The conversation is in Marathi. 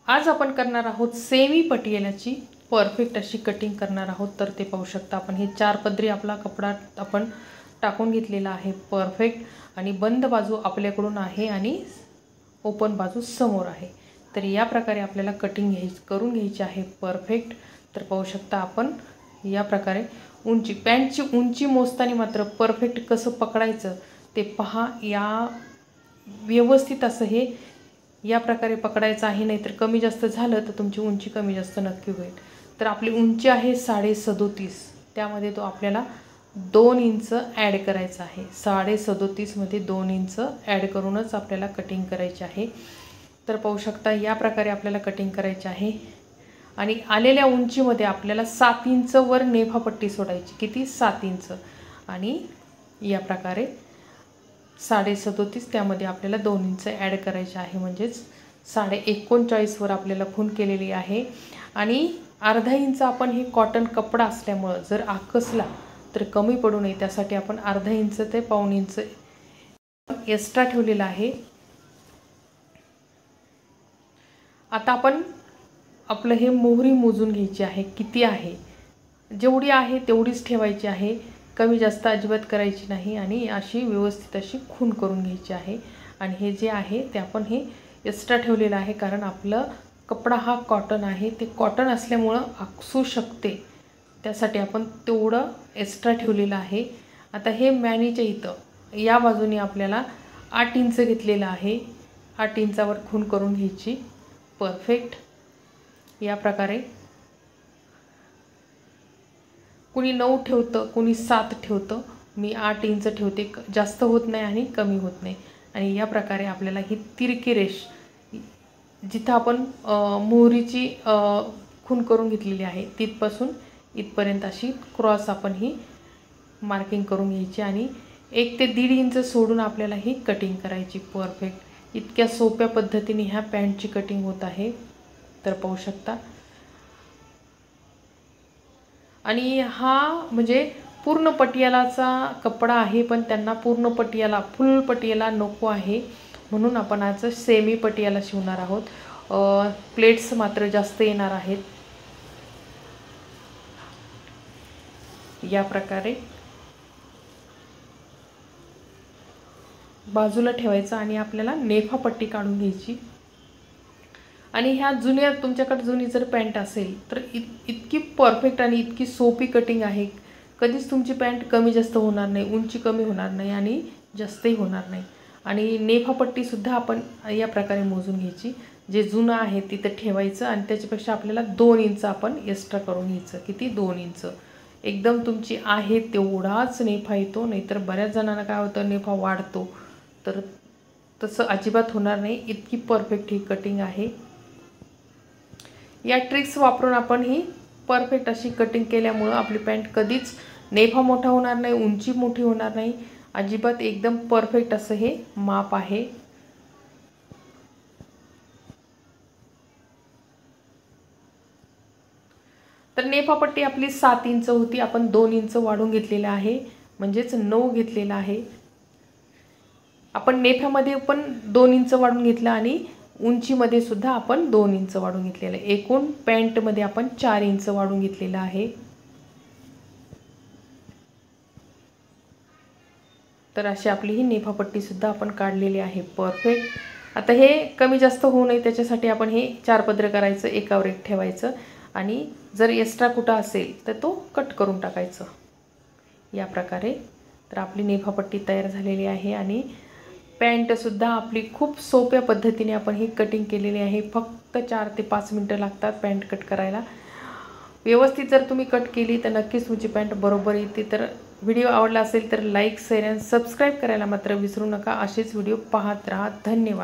आज आपण करणार आहोत सेमी पटियालाची परफेक्ट अशी कटिंग करणार आहोत। तर ते पाहू शकता आपण हे 4 पदरी आपला कपडा आपण टाकून घेतलेला आहे परफेक्ट, आणि बंद बाजू आपल्याकडून आहे आणि ओपन बाजू समोर आहे। तर या प्रकारे आपल्याला कटिंग करून घ्यायची आहे परफेक्ट। तर पाहू शकता आपण या प्रकारे उंची पॅन्टची उंची मोजताना मात्र परफेक्ट कसं पकडायचं ते पहा। या व्यवस्थित असं हे या प्रकारे पकडायचं आहे, नाहीतर कमी जास्त झालं तर तुमची उंची कमी जास्त नक्की होईल। तर आपली उंची आहे 37.5, त्यामध्ये तो आपल्याला 2 इंच ॲड करायचा आहे। 37.5 मध्ये 2 इंच ॲड करूनच आपल्याला कटिंग करायची आहे। तर पाहू शकता या प्रकारे आपल्याला कटिंग करायची आहे, आणि आलेल्या उंचीमध्ये आपल्याला 7 इंच वर नेफापट्टी सोडायची। किती? 7 इंच, आणि या प्रकारे 37.5 त्यामध्ये आपल्याला 2 इंच ॲड करायचे आहे, म्हणजेच 39.5 वर आपल्याला खूण केलेली आहे। आणि अर्धा इंच आपण हे कॉटन कपडा असल्यामुळे जर आकसला तर कमी पडू नये, त्यासाठी आपण अर्धा इंच ते पाऊण इंच एक्स्ट्रा ठेवलेला आहे। आता आपण आपलं हे मोहरी मोजून घ्यायची आहे, किती आहे, जेवढी आहे तेवढीच ठेवायची आहे, कमी जास्त अजिबात करायची नाही, आणि अशी व्यवस्थित अशी खूण करून घ्यायची आहे। आणि हे जे आहे ते आपण हे एक्स्ट्रा ठेवलेलं आहे, कारण आपलं कपडा हा कॉटन आहे, ते कॉटन असल्यामुळं आकसू शकते, त्यासाठी आपण तेवढं एक्स्ट्रा ठेवलेलं आहे। आता हे मॅनीच्या इथं या बाजूने आपल्याला 8 इंच घेतलेलं आहे, 8 इंचावर खूण करून घ्यायची परफेक्ट। या प्रकारे कुणी 9 ठेवतं, कुणी 7 ठेवतं, मी 8 इंच ठेवते, जास्त होत नाही आणि कमी होत नाही। आणि या प्रकारे आपल्याला ही तिरकी रेष जिथं आपण मोहरीची खूण करून घेतलेली आहे तिथपासून इथपर्यंत अशी क्रॉस आपण ही मार्किंग करून घ्यायची, आणि 1 ते 1.5 इंच सोडून आपल्याला ही कटिंग करायची परफेक्ट। इतक्या सोप्या पद्धतीने ह्या पॅन्टची कटिंग होत आहे, तर पाहू शकता। आणि हा म्हणजे पूर्ण पटियालाचा कपडा आहे, पण त्यांना पूर्ण पटियाला फुल पटियाला नको आहे, म्हणून आपण आज सेमी पटियाला शिवणार आहोत। प्लेट्स मात्र जास्त येणार आहेत। या प्रकारे बाजूला ठेवायचं आणि आपल्याला नेफापट्टी काढून घ्यायची। आणि ह्या जुन्या तुमच्याकडे जुनी जर पॅन्ट असेल तर इतकी परफेक्ट आणि इतकी सोपी कटिंग आहे, कधीच तुमची पॅन्ट कमी जास्त होणार नाही, उंची कमी होणार नाही आणि जास्तही होणार नाही। आणि नेफापट्टीसुद्धा आपण या प्रकारे मोजून घ्यायची, जे जुनं आहे तिथं ठेवायचं, आणि त्याच्यापेक्षा आपल्याला 2 इंच आपण एक्स्ट्रा करून घ्यायचं। किती? 2 इंच। एकदम तुमची आहे तेवढाच नेफा येतो, नाहीतर बऱ्याच जणांना काय होतं नेफा वाढतो, तर तसं अजिबात होणार नाही। इतकी परफेक्ट ही कटिंग आहे। या ट्रिक्स वापरून आपण ही परफेक्ट अशी कटिंग केल्यामुळं आपली पॅन्ट कधीच नेफा मोठा होणार नाही, उंची मोठी होणार नाही, अजिबात एकदम परफेक्ट असं हे माप आहे। तर नेफापट्टी आपली 7 इंच होती, आपण 2 इंच वाढवून घेतलेलं आहे, म्हणजेच 9 घेतलेला आहे। आपण नेफ्यामध्ये पण 2 इंच वाढवून घेतलं, आणि उंचीमध्ये सुद्धा आपण 2 इंच वाढवून घेतलेलं आहे। एकूण पॅन्टमध्ये आपण 4 इंच वाढवून घेतलेलं आहे। तर अशी आपली ही नेफापट्टीसुद्धा आपण काढलेली आहे परफेक्ट। आता हे कमी जास्त होऊ नये त्याच्यासाठी आपण हे 4 पदर करायचं, एकावर एक ठेवायचं, आणि जर एक्स्ट्रा कुठं असेल तर तो कट करून टाकायचं या प्रकारे। तर आपली नेफापट्टी तयार झालेली आहे, आणि पॅन्टसुद्धा आपली खूप सोप्या पद्धतीने आपण ही कटिंग केलेली आहे। फक्त 4 ते 5 मिनटं लागतात पॅन्ट कट करायला। व्यवस्थित जर तुम्ही कट केली तर नक्कीच तुमची पॅन्ट बरोबर येते। तर व्हिडिओ आवडला असेल तर लाईक, शेअर आणि सबस्क्राईब करायला मात्र विसरू नका। असेच व्हिडिओ पाहत राहा। धन्यवाद।